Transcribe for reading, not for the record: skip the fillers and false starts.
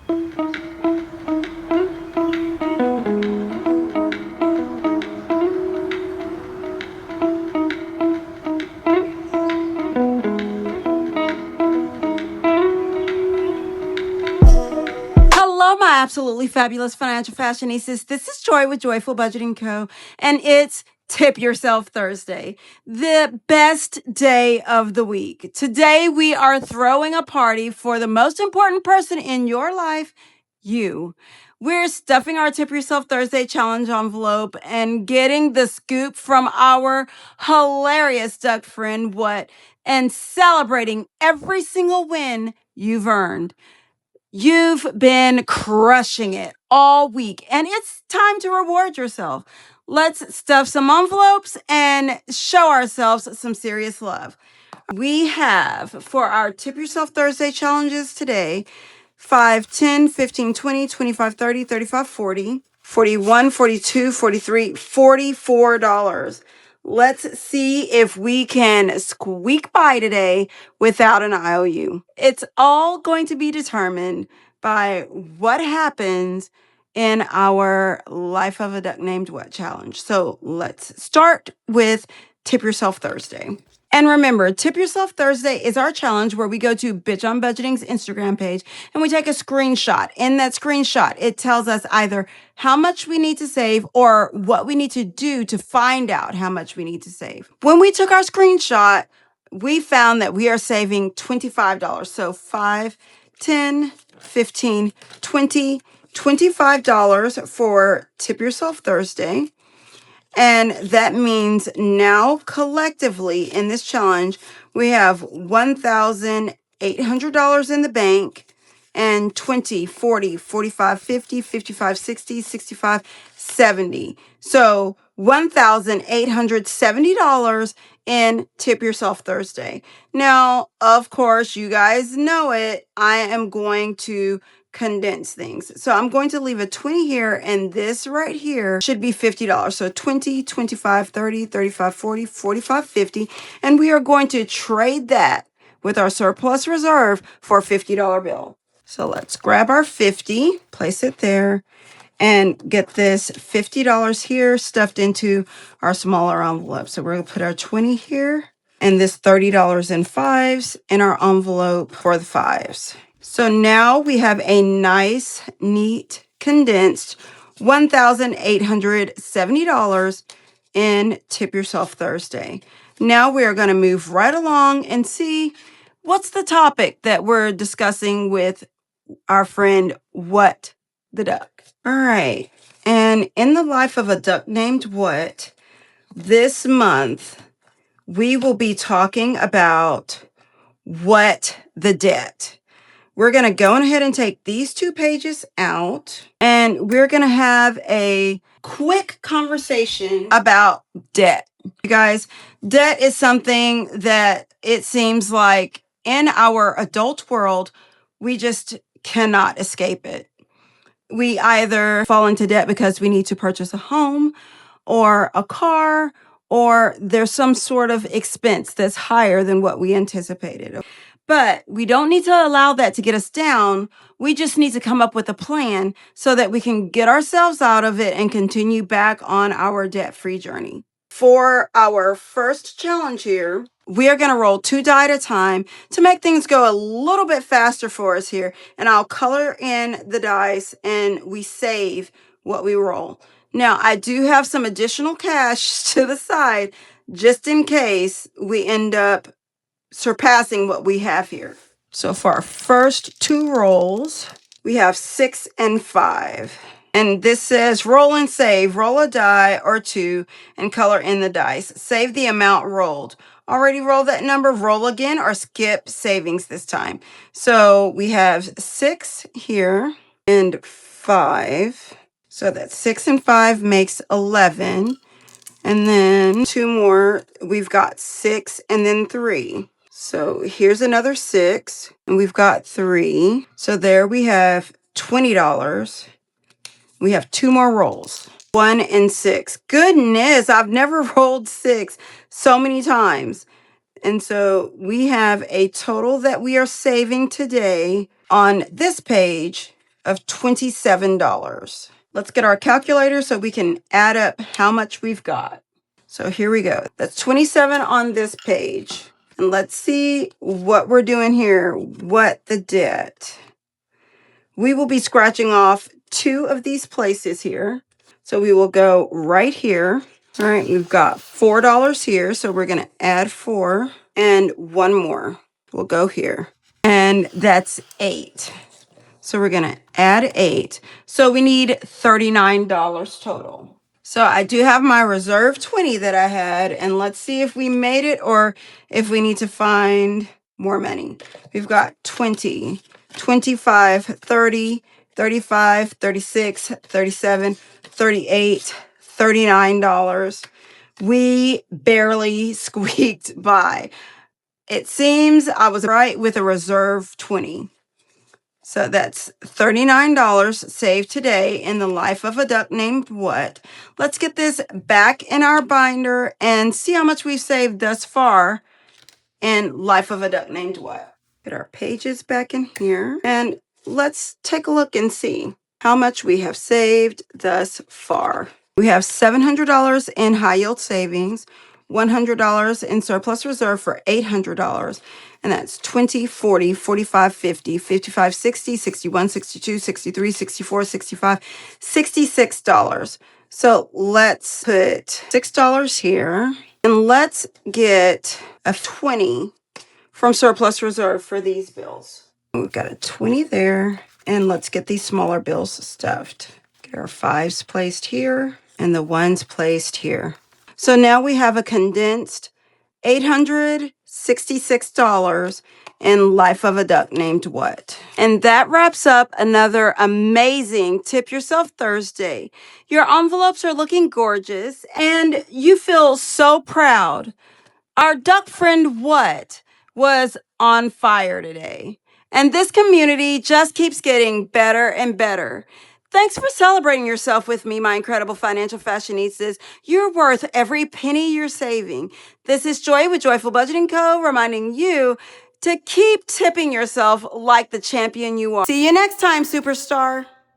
Hello, my absolutely fabulous financial fashionistas. This is Joy with Joyful Budgeting Co. And it's Tip Yourself Thursday, the best day of the week. Today, we are throwing a party for the most important person in your life, you. We're stuffing our Tip Yourself Thursday challenge envelope and getting the scoop from our hilarious duck friend, What, and celebrating every single win you've earned. You've been crushing it all week, and it's time to reward yourself. Let's stuff some envelopes and show ourselves some serious love. We have, for our Tip Yourself Thursday challenges today, 5, 10, 15, 20, 25, 30, 35, 40, 41, 42, 43, $44. Let's see if we can squeak by today without an IOU. It's all going to be determined by what happens in our Life of a Duck Named What challenge. So let's start with Tip Yourself Thursday. And remember, Tip Yourself Thursday is our challenge where we go to Bitch on Budgeting's Instagram page and we take a screenshot. In that screenshot, it tells us either how much we need to save or what we need to do to find out how much we need to save. When we took our screenshot, we found that we are saving $25. So 5, 10, 15, 20, $25 for Tip Yourself Thursday. And that means now collectively in this challenge, we have $1,800 in the bank and 20, 40, 45, 50, 55, 60, 65, 70. So $1,870 in Tip Yourself Thursday. Now, of course, you guys know it. I am going to condense things. So I'm going to leave a 20 here, and this right here should be $50. So 20, 25, 30, 35, 40, 45, 50. And we are going to trade that with our surplus reserve for a $50 bill. So let's grab our 50, place it there, and get this $50 here stuffed into our smaller envelope. So we're going to put our 20 here and this $30 in fives in our envelope for the fives. So now we have a nice, neat, condensed $1,870 in Tip Yourself Thursday. Now we are going to move right along and see what's the topic that we're discussing with our friend, What the Duck. All right. And in the Life of a Duck Named What, this month, we will be talking about What the Debt. We're going to go ahead and take these 2 pages out, and we're going to have a quick conversation about debt. You guys, debt is something that it seems like in our adult world, we just cannot escape it. We either fall into debt because we need to purchase a home or a car, or there's some sort of expense that's higher than what we anticipated. But we don't need to allow that to get us down. We just need to come up with a plan so that we can get ourselves out of it and continue back on our debt-free journey. For our first challenge here, we are going to roll 2 die at a time to make things go a little bit faster for us here. And I'll color in the dice and we save what we roll. Now, I do have some additional cash to the side just in case we end up surpassing what we have here. So for our first 2 rolls, we have 6 and 5. And this says roll and save, roll a die or 2 and color in the dice. Save the amount rolled. Already rolled that number, roll again or skip savings this time. So we have 6 here and 5. So that's 6 and 5 makes 11. And then 2 more, we've got 6 and then 3. So here's another 6, and we've got 3. So there we have $20. We have 2 more rolls, 1 and 6. Goodness, I've never rolled 6 so many times. And so we have a total that we are saving today on this page of $27. Let's get our calculator so we can add up how much we've got. So here we go. That's 27 on this page. And let's see what we're doing here. What the debt. We will be scratching off 2 of these places here. So we will go right here. All right, we've got $4 here. So we're going to add 4 and 1 more. We'll go here. And that's 8. So we're going to add 8. So we need $39 total. So I do have my reserve 20 that I had, and let's see if we made it or if we need to find more money. We've got 20, 25, 30, 35, 36, 37, 38, $39. We barely squeaked by. It seems I was right with a reserve 20. So that's $39 saved today in the life of a duck named what? Let's get this back in our binder and see how much we've saved thus far in life of a duck named what? Get our pages back in here and let's take a look and see how much we have saved thus far. We have $700 in high yield savings, $100 in surplus reserve for $800. And that's 20, 40, 45, 50, 55, 60, 61, 62, 63, 64, 65, $66. So let's put $6 here. And let's get a 20 from surplus reserve for these bills. We've got a 20 there. And let's get these smaller bills stuffed. Get our 5s placed here and the 1s placed here. So now we have a condensed $866 in life of a duck named what? And that wraps up another amazing Tip Yourself Thursday. Your envelopes are looking gorgeous and you feel so proud. Our duck friend what was on fire today. And this community just keeps getting better and better. Thanks for celebrating yourself with me, my incredible financial fashionistas. You're worth every penny you're saving. This is Joy with Joyful Budgeting Co. reminding you to keep tipping yourself like the champion you are. See you next time, superstar.